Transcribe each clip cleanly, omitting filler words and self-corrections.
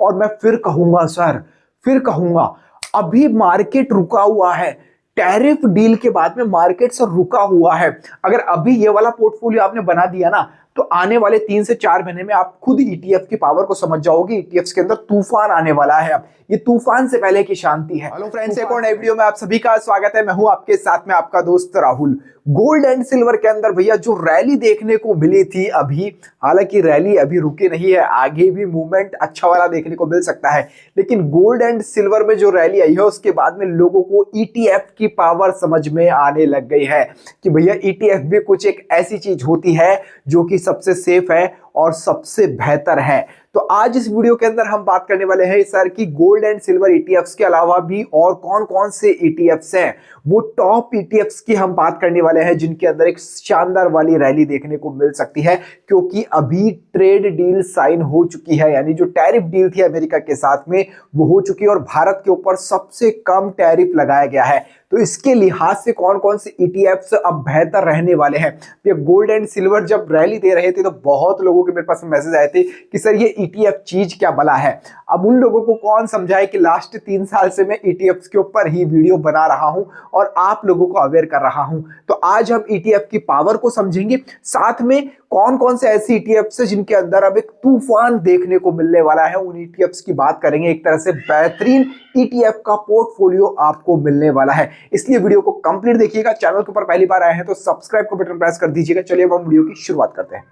और मैं फिर कहूंगा सर, फिर कहूंगा, अभी मार्केट रुका हुआ है। टैरिफ डील के बाद में मार्केट सर रुका हुआ है। अगर अभी ये वाला पोर्टफोलियो आपने बना दिया ना, तो आने वाले 3 से 4 महीने में आप खुद ईटीएफ की पावर को समझ जाओगे। ईटीएफ के अंदर तूफान आने वाला है। अब ये तूफान से पहले की शांति है। हेलो फ्रेंड्स, एक और नई वीडियो में आप सभी का स्वागत है। मैं हूं आपके साथ में आपका दोस्त राहुल। गोल्ड एंड सिल्वर के अंदर भैया जो रैली देखने को मिली थी अभी, हालांकि रैली अभी रुकी नहीं है, आगे भी मूवमेंट अच्छा वाला देखने को मिल सकता है, लेकिन गोल्ड एंड सिल्वर में जो रैली आई है उसके बाद में लोगों को ईटीएफ की पावर समझ में आने लग गई है कि भैया ईटीएफ भी कुछ एक ऐसी चीज होती है जो कि सबसे सेफ है और सबसे बेहतर है। तो आज इस वीडियो के अंदर हम बात करने वाले हैं सर कि गोल्ड एंड सिल्वर ईटीएफ्स के अलावा भी और कौन कौन से ईटीएफ्स हैं, वो टॉप ईटीएफ्स की हम बात करने वाले हैं जिनके अंदर एक शानदार वाली रैली देखने को मिल सकती है, क्योंकि अभी ट्रेड डील साइन हो चुकी है। यानी जो टैरिफ डील थी अमेरिका के साथ में वो हो चुकी है और भारत के ऊपर सबसे कम टैरिफ लगाया गया है। तो इसके लिहाज से कौन कौन से ईटीएफ्स अब बेहतर रहने वाले हैं। ये गोल्ड एंड सिल्वर जब रैली दे रहे थे तो बहुत लोगों के मेरे पास मैसेज आए थे कि सर ये ईटीएफ चीज क्या भला है। अब उन लोगों को कौन समझाए कि लास्ट 3 साल से मैं ईटीएफ्स के ऊपर ही वीडियो बना रहा हूं और आप लोगों को अवेयर कर रहा हूं। तो आज हम ईटीएफ की पावर को समझेंगे, साथ में कौन कौन से ऐसे ईटीएफ्स हैं जिनके अंदर अब एक तूफान देखने को मिलने वाला है, उन ईटीएफ्स की बात करेंगे। एक तरह से बेहतरीन ईटीएफ का पोर्टफोलियो आपको मिलने वाला है, इसलिए वीडियो को कंप्लीट देखिएगा। चैनल के ऊपर पहली बार आए हैं तो सब्सक्राइब का बटन प्रेस कर दीजिएगा। चलिए अब हम वीडियो की शुरुआत करते हैं।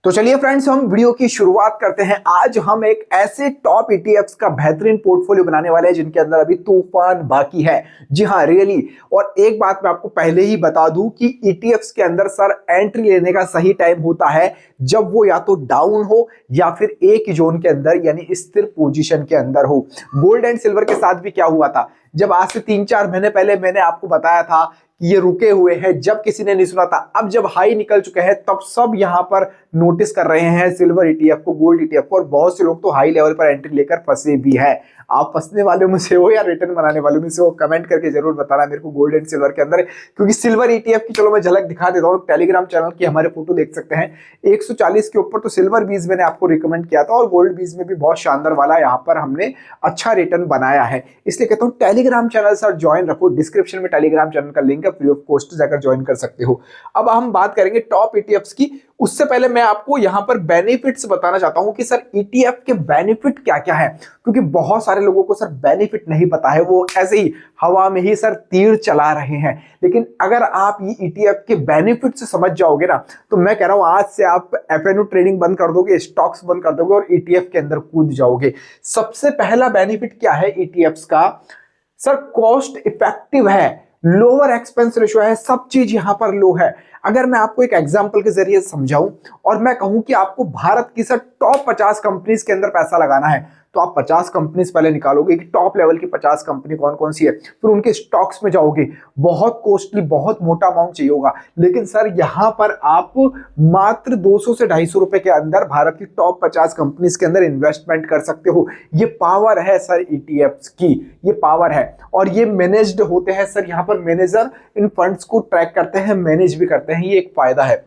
तो चलिए फ्रेंड्स, हम वीडियो की शुरुआत करते हैं। आज हम एक ऐसे टॉप ईटीएफ्स का बेहतरीन पोर्टफोलियो बनाने वाले हैं जिनके अंदर अभी तूफान बाकी है। जी हाँ, रियली। और एक बात मैं आपको पहले ही बता दूं कि ईटीएफ्स के अंदर सर एंट्री लेने का सही टाइम होता है जब वो या तो डाउन हो या फिर एक जोन के अंदर यानी स्थिर पोजीशन के अंदर हो। गोल्ड एंड सिल्वर के साथ भी क्या हुआ था, जब आज से 3-4 महीने पहले मैंने आपको बताया था ये रुके हुए हैं, जब किसी ने नहीं सुना था, अब जब हाई निकल चुके हैं तब सब यहां पर नोटिस कर रहे हैं सिल्वर ईटीएफ को, गोल्ड ईटीएफ को, और बहुत से लोग तो हाई लेवल पर एंट्री लेकर फंसे भी है। आप फंसने वालों में से हो या रिटर्न बनाने वालों में से हो, कमेंट करके जरूर बताना मेरे को गोल्ड एंड सिल्वर के अंदर। क्योंकि सिल्वर ईटीएफ की चलो मैं झलक दिखा देता हूँ। टेलीग्राम चैनल की हमारे फोटो देख सकते हैं, 140 के ऊपर तो सिल्वर बीज मैंने आपको रिकमेंड किया था और गोल्ड बीज में भी बहुत शानदार वाला यहाँ पर हमने अच्छा रिटर्न बनाया है। इसलिए कहता हूँ टेलीग्राम चैनल सर ज्वाइन रखो, डिस्क्रिप्शन में टेलीग्राम चैनल का लिंक है, फ्री ऑफ कॉस्ट जाकर ज्वाइन कर सकते हो। अब हम बात करेंगे टॉप ईटीएफ्स की। उससे पहले मैं आपको यहां पर बेनिफिट्स बताना चाहता हूं कि सर ईटीएफ के बेनिफिट क्या क्या है, क्योंकि बहुत सारे लोगों को सर बेनिफिट नहीं पता है, वो ऐसे ही हवा में ही सर तीर चला रहे हैं। लेकिन अगर आप ये ईटीएफ के बेनिफिट से समझ जाओगे ना, तो मैं कह रहा हूं आज से आप एफएनओ ट्रेडिंग बंद कर दोगे, स्टॉक्स बंद कर दोगे और ईटीएफ के अंदर कूद जाओगे। सबसे पहला बेनिफिट क्या है ईटीएफ्स का, सर कॉस्ट इफेक्टिव है, लोअर एक्सपेंस रेशियो है, सब चीज यहां पर लो है। अगर मैं आपको एक एग्जांपल के जरिए समझाऊं और मैं कहूं कि आपको भारत की सर टॉप 50 कंपनीज के अंदर पैसा लगाना है, तो आप 50 कंपनीज पहले निकालोगे कि टॉप लेवल की 50 कंपनी कौन कौन सी है, फिर उनके स्टॉक्स में जाओगे, बहुत कॉस्टली, बहुत मोटा अमाउंट चाहिए होगा। लेकिन सर यहां पर आप मात्र 200 से 250 रुपए के अंदर भारत की टॉप 50 कंपनीज के अंदर इन्वेस्टमेंट कर सकते हो। ये पावर है सर ईटीएफ्स की, ये पावर है। और ये मैनेज्ड होते हैं सर, यहां पर मैनेजर इन फंड्स को ट्रैक करते हैं, मैनेज भी करते हैं, ये एक फायदा है।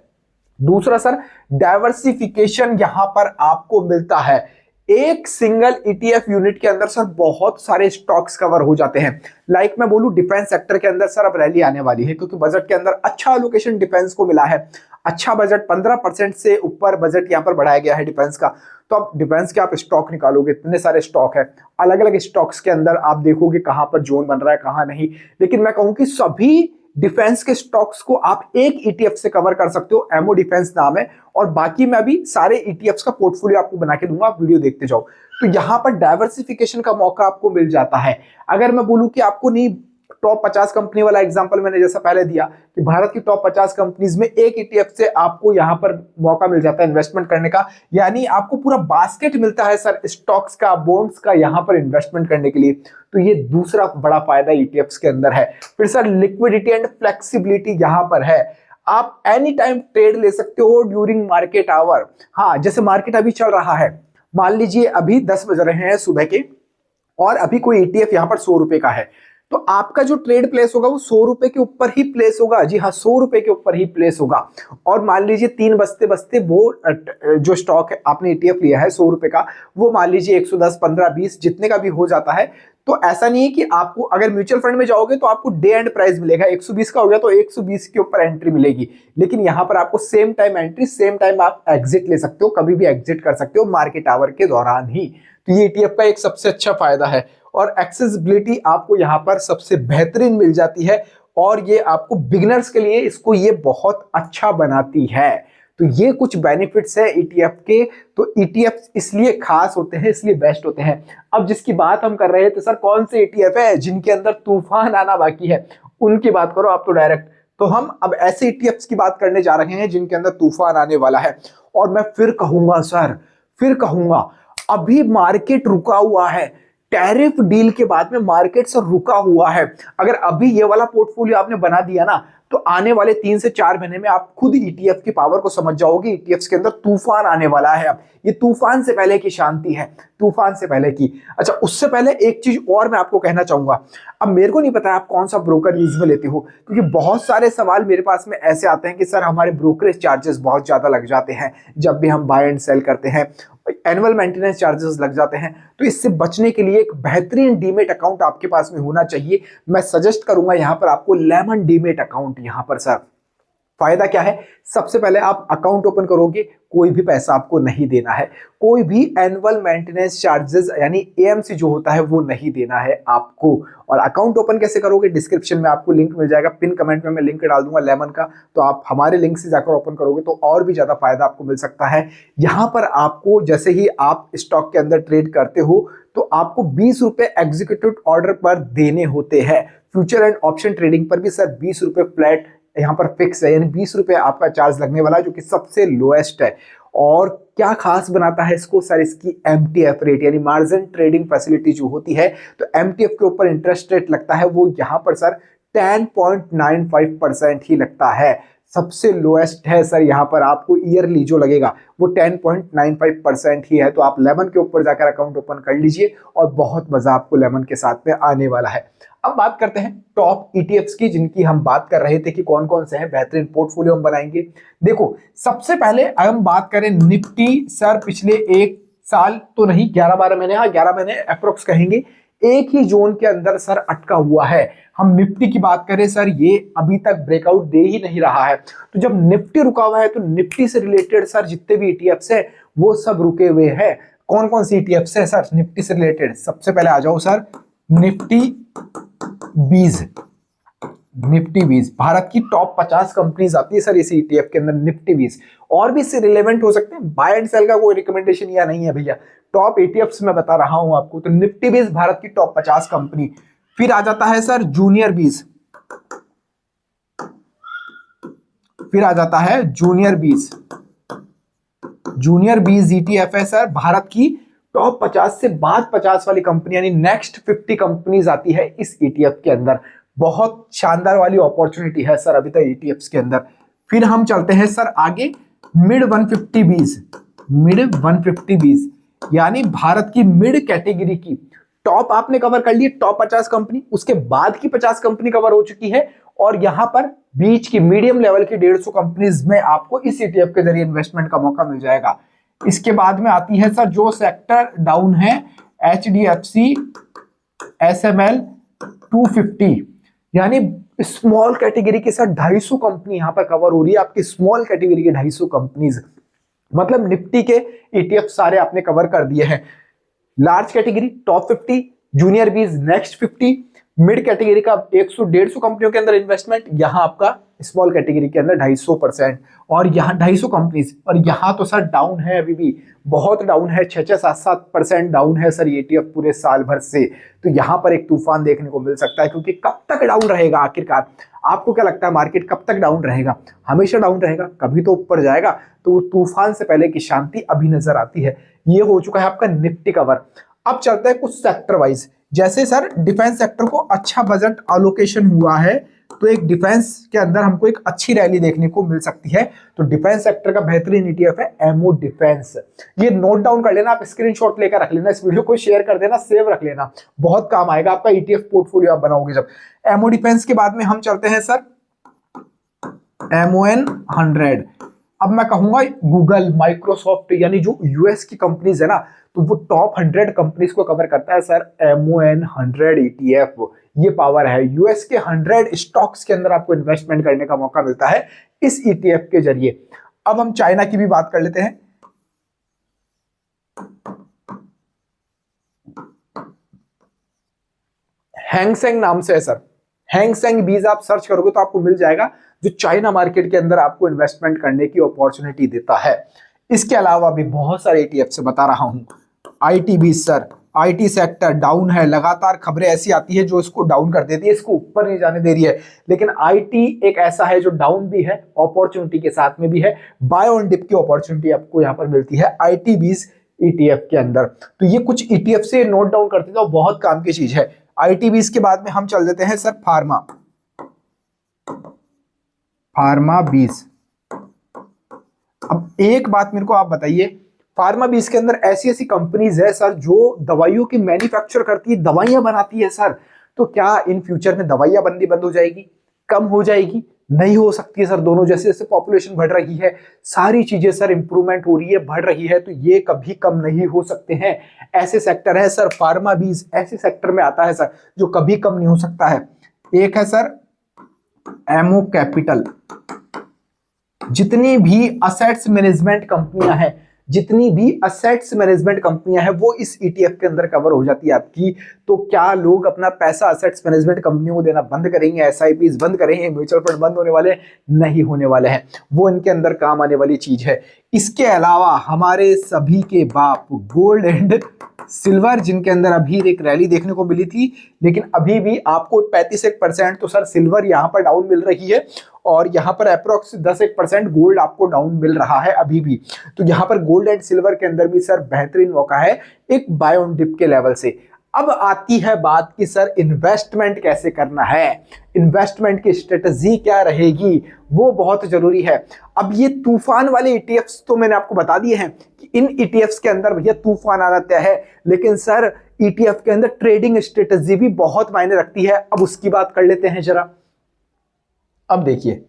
दूसरा सर डाइवर्सिफिकेशन यहां पर आपको मिलता है। एक सिंगल ईटीएफ यूनिट के अंदर सर बहुत सारे स्टॉक्स कवर हो जाते हैं। लाइक मैं बोलूं डिफेंस सेक्टर के अंदर सर अब रैली आने वाली है, क्योंकि बजट के अंदर अच्छा एलोकेशन डिफेंस को मिला है। अच्छा बजट, 15% से ऊपर बजट यहां पर बढ़ाया गया है डिफेंस का। तो अब डिफेंस के आप स्टॉक निकालोगे, इतने सारे स्टॉक है, अलग अलग स्टॉक्स के अंदर आप देखोगे कहां पर जोन बन रहा है कहां नहीं। लेकिन मैं कहूं कि सभी डिफेंस के स्टॉक्स को आप एक ईटीएफ से कवर कर सकते हो, एमओ डिफेंस नाम है। और बाकी मैं अभी सारे ईटीएफ्स का पोर्टफोलियो आपको बना के दूंगा, आप वीडियो देखते जाओ। तो यहां पर डाइवर्सिफिकेशन का मौका आपको मिल जाता है। अगर मैं बोलूं कि आपको नहीं, टॉप 50 कंपनी वाला एग्जांपल मैंने जैसा पहले दिया कि भारत की टॉप 50 कंपनीज में एक ईटीएफ से आपको यहां पर मौका मिल जाता है इन्वेस्टमेंट करने का, यानी आपको पूरा बास्केट मिलता है सर स्टॉक्स का, बॉन्ड्स का, यहां पर इन्वेस्टमेंट करने के लिए। तो ये दूसरा बड़ा फायदा ईटीएफ्स के अंदर है। फिर सर लिक्विडिटी एंड फ्लेक्सिबिलिटी यहां पर है, आप एनी टाइम ट्रेड ले सकते हो ड्यूरिंग मार्केट आवर। हाँ, जैसे मार्केट अभी चल रहा है, मान लीजिए अभी 10 बज रहे हैं सुबह के और अभी कोई ईटीएफ यहां पर 100 रुपए का है, तो आपका जो ट्रेड प्लेस होगा वो 100 रुपए के ऊपर ही प्लेस होगा। जी हाँ, 100 रुपए के ऊपर ही प्लेस होगा। और मान लीजिए 3 बजते बजते वो जो स्टॉक है आपने ईटीएफ लिया है 100 रुपए का, वो मान लीजिए 110, 15, 20 जितने का भी हो जाता है। तो ऐसा नहीं है कि आपको अगर म्यूचुअल फंड में जाओगे तो आपको डे एंड प्राइस मिलेगा, 120 का हो गया तो 120 के ऊपर एंट्री मिलेगी। लेकिन यहां पर आपको same time entry, same time आप एग्जिट ले सकते हो, कभी भी एग्जिट कर सकते हो मार्केट आवर के दौरान ही। तो ये ईटीएफ का एक सबसे अच्छा फायदा है। और एक्सेसिबिलिटी आपको यहाँ पर सबसे बेहतरीन मिल जाती है, और ये आपको बिगिनर्स के लिए इसको ये बहुत अच्छा बनाती है। तो ये कुछ बेनिफिट्स है ईटीएफ के। तो ईटीएफ इसलिए खास होते हैं, इसलिए बेस्ट होते हैं। अब जिसकी बात हम कर रहे हैं तो सर कौन से ईटीएफ है जिनके अंदर तूफान आना बाकी है, उनकी बात करो आप तो डायरेक्ट। तो हम अब ऐसे ईटीएफ्स की बात करने जा रहे हैं जिनके अंदर तूफान आने वाला है। और मैं फिर कहूंगा सर, फिर कहूंगा, अभी मार्केट रुका हुआ है, टैरिफ डील के बाद में मार्केट से रुका हुआ है। अगर अभी ये वाला पोर्टफोलियो आपने बना दिया ना, तो आने वाले 3 से 4 महीने में आप खुद ईटीएफ की पावर को समझ जाओगे। ईटीएफ के अंदर तूफान आने वाला है। अब ये तूफान से पहले की शांति है, तूफान से पहले की। अच्छा, उससे पहले एक चीज और मैं आपको कहना चाहूंगा। अब मेरे को नहीं पता आप कौन सा ब्रोकर यूज में लेते हो, क्योंकि बहुत सारे सवाल मेरे पास में ऐसे आते हैं कि सर हमारे ब्रोकरेज चार्जेस बहुत ज्यादा लग जाते हैं जब भी हम बाय एंड सेल करते हैं, एनुअल मेंटेनेंस चार्जेस लग जाते हैं। तो इससे बचने के लिए एक बेहतरीन डीमेट अकाउंट आपके पास में होना चाहिए। मैं सजेस्ट करूंगा यहां पर आपको लेमन डीमेट अकाउंट। यहां पर सर फायदा क्या है, सबसे पहले आप अकाउंट ओपन करोगे, कोई भी पैसा आपको नहीं देना है, कोई भी एनुअल मेंटेनेंस चार्जेस यानी एएमसी जो होता है वो नहीं देना है आपको। और अकाउंट ओपन कैसे करोगे, डिस्क्रिप्शन में आपको लिंक मिल जाएगा, पिन कमेंट में मैं लिंक डाल दूंगा लेमन का, तो आप हमारे लिंक से जाकर ओपन करोगे तो और भी ज्यादा फायदा आपको मिल सकता है। यहां पर आपको जैसे ही आप स्टॉक के अंदर ट्रेड करते हो तो आपको 20 रुपए एग्जीक्यूटिव ऑर्डर पर देने होते हैं। फ्यूचर एंड ऑप्शन ट्रेडिंग पर भी सर 20 रुपए फ्लैट यहाँ पर फिक्स है, यानी 20 रुपए आपका चार्ज लगने वाला है, जो कि सबसे लोएस्ट है। और क्या खास बनाता है इसको सर, इसकी एमटीएफ रेट यानी मार्जिन ट्रेडिंग फैसिलिटी जो होती है, तो एमटीएफ के ऊपर इंटरेस्ट रेट लगता है वो यहाँ पर सर 10.95% ही लगता है, सबसे लोएस्ट है सर। यहाँ पर आपको ईयरली जो लगेगा वो 10.95% ही है। तो आप लेमन के ऊपर जाकर अकाउंट ओपन कर लीजिए और बहुत मजा आपको लेमन के साथ में आने वाला है। अब बात करते हैं टॉप ईटीएफ्स की, जिनकी हम बात कर रहे थे कि कौन कौन से हैं, बेहतरीन पोर्टफोलियो हम बनाएंगे। देखो, सबसे पहले हम बात करें निफ्टी, सर पिछले 1 साल तो नहीं, 11-12 महीने, हाँ 11 महीने अप्रोक्स कहेंगे, एक ही जोन के अंदर सर अटका हुआ है। हम निफ्टी की बात करें सर, ये अभी तक ब्रेकआउट दे ही नहीं रहा है। तो जब निफ्टी रुका हुआ है तो निफ्टी से रिलेटेड सर जितने भी ईटीएफ्स है वो सब रुके हुए हैं। कौन कौन सी ईटीएफ्स है सर निफ्टी से रिलेटेड, सबसे पहले आ जाओ सर निफ्टी 20। निफ्टी 20 भारत की टॉप 50 कंपनीज आती है सर इस ईटीएफ के अंदर, निफ्टी 20। और भी इससे रिलेवेंट हो सकते हैं, बाय एंड सेल का कोई रिकमेंडेशन या नहीं है भैया, टॉप ईटीएफ्स मैं बता रहा हूं आपको। तो निफ्टी 20 भारत की टॉप 50 कंपनी। फिर आ जाता है सर जूनियर 20, फिर आ जाता है जूनियर 20। जूनियर 20 ईटीएफ है सर, भारत की टॉप 50 से बाद 50 वाली कंपनी यानी नेक्स्ट 50 कंपनीज आती है इस ईटीएफ के अंदर। बहुत शानदार वाली अपॉर्चुनिटी है सर अभी तक ईटीएफ्स के अंदर। फिर हम चलते हैं सर आगे, मिड 150 20, मिड 150 20 यानी भारत की मिड कैटेगरी की टॉप आपने कवर कर लिए, टॉप 50 कंपनी, उसके बाद की 50 कंपनी कवर हो चुकी है। और यहां पर बीच की मीडियम लेवल की 150 कंपनीज में आपको इस ईटीएफ के जरिए इन्वेस्टमेंट का मौका मिल जाएगा। इसके बाद में आती है सर जो सेक्टर डाउन है, एचडीएफसी एसएमएल 250 यानी स्मॉल कैटेगरी के साथ 250 कंपनी यहां पर कवर हो रही है, आपकी स्मॉल कैटेगरी के 250 कंपनीज। मतलब निफ्टी के ईटीएफ सारे आपने कवर कर दिए हैं। Large category top 50, junior 20 next 50, mid category का 100-150 कंपनियों के अंदर इन्वेस्टमेंट, यहां आपका स्मॉल कैटेगरी के अंदर 250%, और यहाँ 250 कंपनीज। और यहाँ तो सर डाउन है, अभी भी बहुत डाउन है, 6-7% डाउन है सर ईटीएफ पूरे साल भर से। तो यहाँ पर एक तूफान देखने को मिल सकता है, क्योंकि कब तक डाउन रहेगा आखिरकार, आपको क्या लगता है मार्केट कब तक डाउन रहेगा? हमेशा डाउन रहेगा, कभी तो ऊपर जाएगा। तो तूफान से पहले की शांति अभी नजर आती है। ये हो चुका है आपका निफ्टी कवर। अब चलता है कुछ सेक्टर वाइज, जैसे सर डिफेंस सेक्टर को अच्छा बजट एलोकेशन हुआ है तो एक डिफेंस के अंदर हमको एक अच्छी रैली देखने को मिल सकती है। तो डिफेंस सेक्टर का बेहतरीन ईटीएफ है एमओ डिफेंस। ये नोट डाउन कर लेना, आप स्क्रीनशॉट लेकर रख लेना, इस वीडियो को शेयर कर देना, सेव रख लेना, बहुत काम आएगा आपका ईटीएफ पोर्टफोलियो आप बनाओगे जब। एमओ डिफेंस के बाद में हम चलते हैं सर MON 100। अब मैं कहूंगा गूगल, माइक्रोसॉफ्ट, यानी जो यूएस की कंपनीज है ना, तो वो टॉप 100 कंपनीज को कवर करता है सर MON 100 ETF। ये पावर है, यूएस के 100 स्टॉक्स के अंदर आपको इन्वेस्टमेंट करने का मौका मिलता है इस ETF के जरिए। अब हम चाइना की भी बात कर लेते हैं। हैंगसेंग नाम से है सर, हैंगसेंग बीज आप सर्च करोगे तो आपको मिल जाएगा, जो चाइना मार्केट के अंदर आपको इन्वेस्टमेंट करने की अपॉर्चुनिटी देता है। इसके अलावा भी बहुत सारे ETF से बता रहा हूं। आईटी भी सर, आईटी सेक्टर डाउन है, लगातार खबरें ऐसी आती है जो इसको डाउन कर देती है, इसको ऊपर नहीं जाने दे रही है, लेकिन आईटी एक ऐसा है जो डाउन भी है, अपॉर्चुनिटी के साथ में भी है। बाय ऑन डिप की अपॉर्चुनिटी आपको यहां पर मिलती है आईटी बीज ETF के अंदर। तो ये कुछ ETF से नोट डाउन करते थे, बहुत काम की चीज है। आईटी बीज के बाद में हम चल देते हैं सर फार्मा बीज। अब एक बात मेरे को आप बताइए, फार्मा बीज के अंदर ऐसी ऐसी कंपनीज है सर जो दवाइयों की मैन्युफैक्चर करती है, दवाइयां बनाती है सर। तो क्या इन फ्यूचर में दवाइयां बननी बंद हो जाएगी, कम हो जाएगी? नहीं हो सकती है सर। दोनों जैसे जैसे पॉपुलेशन बढ़ रही है, सारी चीजें सर इंप्रूवमेंट हो रही है, बढ़ रही है, तो ये कभी कम नहीं हो सकते हैं। ऐसे सेक्टर है सर, फार्मा बीज ऐसे सेक्टर में आता है सर जो कभी कम नहीं हो सकता है। एक है सर एमओ कैपिटल। जितनी भी असेट्स मैनेजमेंट कंपनियां हैं, जितनी भी असेट्स मैनेजमेंट कंपनियां हैं, वो इस ETF के अंदर कवर हो जाती है आपकी। तो क्या लोग अपना पैसा असेट्स मैनेजमेंट कंपनियों को देना बंद करेंगे, SIPs बंद करेंगे, म्यूचुअल फंड बंद होने वाले? नहीं होने वाले हैं, वो इनके अंदर काम आने वाली चीज है। इसके अलावा हमारे सभी के बाप गोल्ड एंड सिल्वर, जिनके अंदर अभी एक रैली देखने को मिली थी, लेकिन अभी भी आपको 35% तो सर सिल्वर यहां पर डाउन मिल रही है, और यहां पर अप्रोक्स 10% गोल्ड आपको डाउन मिल रहा है अभी भी। तो यहां पर गोल्ड एंड सिल्वर के अंदर भी सर बेहतरीन मौका है एक बाय ऑन डिप के लेवल से। अब आती है बात कि सर इन्वेस्टमेंट कैसे करना है, इन्वेस्टमेंट की स्ट्रेटजी क्या रहेगी, वो बहुत जरूरी है। अब ये तूफान वाले ETFs तो मैंने आपको बता दिए हैं कि इन ETFs के अंदर भैया तूफान आ जाता है, लेकिन सर ETF के अंदर ट्रेडिंग स्ट्रेटजी भी बहुत मायने रखती है। अब उसकी बात कर लेते हैं जरा। अब देखिए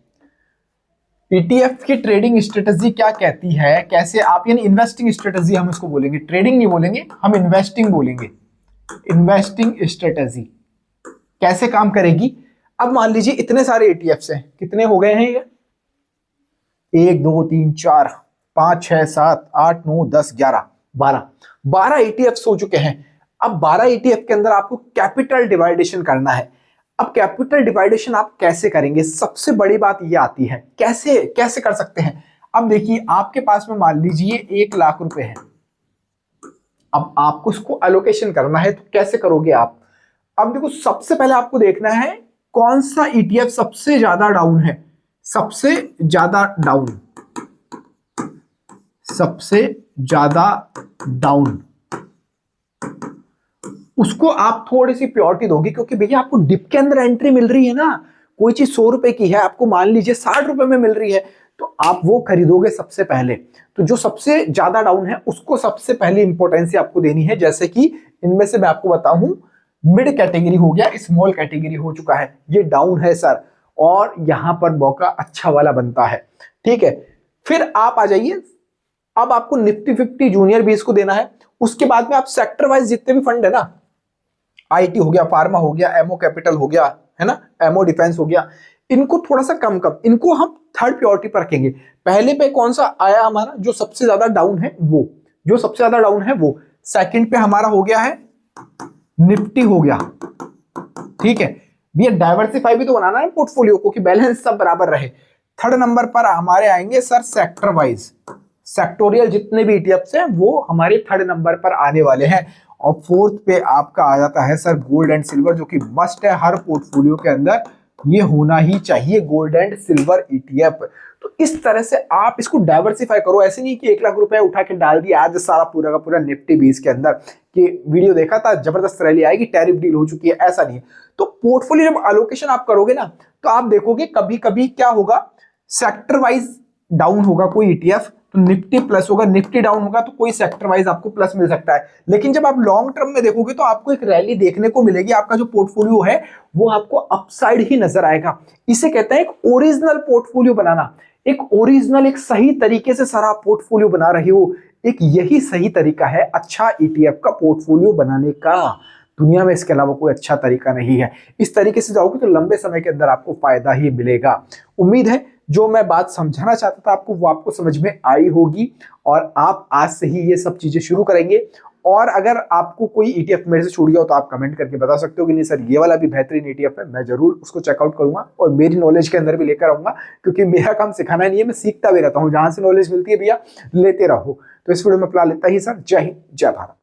ETF की ट्रेडिंग स्ट्रेटजी क्या कहती है, कैसे आप, यानी इन्वेस्टिंग स्ट्रेटजी हम इसको बोलेंगे, ट्रेडिंग नहीं बोलेंगे, हम इन्वेस्टिंग बोलेंगे। इन्वेस्टिंग स्ट्रेटजी कैसे काम करेगी? अब मान लीजिए इतने सारे ETFs हैं, कितने हो गए हैं ये? 1 2 3 4 5 6 7 8 9 10 11 12 ETFs हो चुके हैं। अब 12 ETF के अंदर आपको कैपिटल डिवाइडेशन करना है। अब कैपिटल डिवाइडेशन आप कैसे करेंगे? सबसे बड़ी बात ये आती है, कैसे कैसे कर सकते हैं? अब देखिए आपके पास में मान लीजिए 1 लाख रुपए है, अब आपको इसको एलोकेशन करना है, तो कैसे करोगे आप? अब देखो सबसे पहले आपको देखना है कौन सा ETF सबसे ज्यादा डाउन है, सबसे ज्यादा डाउन, सबसे ज्यादा डाउन, उसको आप थोड़ी सी प्योरिटी दोगे, क्योंकि भैया आपको डिप के अंदर एंट्री मिल रही है ना, कोई चीज 100 रुपए की है, आपको मान लीजिए 60 रुपए में मिल रही है, तो आप वो खरीदोगे सबसे पहले। तो जो सबसे ज्यादा डाउन है उसको सबसे पहले इंपॉर्टेंस आपको देनी है। जैसे कि इनमें से मैं आपको बताऊं, मिड कैटेगरी हो गया, स्मॉल कैटेगरी हो चुका है, ये डाउन है सर, और यहां पर मौका अच्छा वाला बनता है। ठीक है, फिर आप आ जाइए, अब आपको निफ्टी 50 जूनियर भी इसको देना है। उसके बाद में आप सेक्टर वाइज जितने भी फंड है ना, आईटी हो गया, फार्मा हो गया, एमओ कैपिटल हो गया, है ना, एमओ डिफेंस हो गया, इनको थोड़ा सा कम कम, इनको हम थर्ड प्योरिटी पर रखेंगे। पहले पे कौन सा आया हमारा, जो सबसे ज्यादा डाउन है वो, जो सबसे ज्यादा डाउन है वो। सेकंड पे हमारा हो गया है निफ्टी हो गया। ठीक है भैया, डाइवर्सिफाई भी तो बनाना है पोर्टफोलियो को कि बैलेंस सब बराबर रहे। थर्ड नंबर पर हमारे आएंगे सर सेक्टर वाइज, सेक्टोरियल जितने भी ETFs हैं वो हमारे थर्ड नंबर पर आने वाले हैं। और फोर्थ पे आपका आ जाता है सर गोल्ड एंड सिल्वर, जो कि मस्ट है हर पोर्टफोलियो के अंदर, ये होना ही चाहिए गोल्ड एंड सिल्वर ETF। तो इस तरह से आप इसको डाइवर्सिफाई करो। ऐसे नहीं कि 1 लाख रुपए उठा के डाल दिया आज सारा पूरा का पूरा निफ्टी 20 के अंदर, कि वीडियो देखा था जबरदस्त रैली आएगी, टैरिफ डील हो चुकी है, ऐसा नहीं है। तो पोर्टफोलियो जब एलोकेशन आप करोगे ना, तो आप देखोगे कभी कभी क्या होगा, सेक्टर वाइज डाउन होगा कोई ईटीएफ तो निफ्टी प्लस होगा, निफ्टी डाउन होगा तो कोई सेक्टर वाइज आपको प्लस मिल सकता है। लेकिन जब आप लॉन्ग टर्म में देखोगे तो आपको एक रैली देखने को मिलेगी, आपका जो पोर्टफोलियो है वो आपको अपसाइड ही नजर आएगा। इसे कहते हैं एक ओरिजिनल पोर्टफोलियो बनाना। एक ओरिजिनल, एक सही तरीके से सारा पोर्टफोलियो बना रही हो, एक यही सही तरीका है अच्छा ईटीएफ का पोर्टफोलियो बनाने का। दुनिया में इसके अलावा कोई अच्छा तरीका नहीं है। इस तरीके से जाओगे तो लंबे समय के अंदर आपको फायदा ही मिलेगा। उम्मीद है जो मैं बात समझाना चाहता था आपको वो आपको समझ में आई होगी और आप आज से ही ये सब चीजें शुरू करेंगे। और अगर आपको कोई ईटीएफ मेरे से छूट गया हो तो आप कमेंट करके बता सकते हो कि नहीं सर ये वाला भी बेहतरीन ईटीएफ है, मैं जरूर उसको चेकआउट करूंगा और मेरी नॉलेज के अंदर भी लेकर आऊंगा, क्योंकि मेरा काम सिखाना नहीं है, मैं सीखता भी रहता हूँ। जहां से नॉलेज मिलती है भैया लेते रहो। तो इस वीडियो में अपना लेता ही सर। जय हिंद, जय भारत।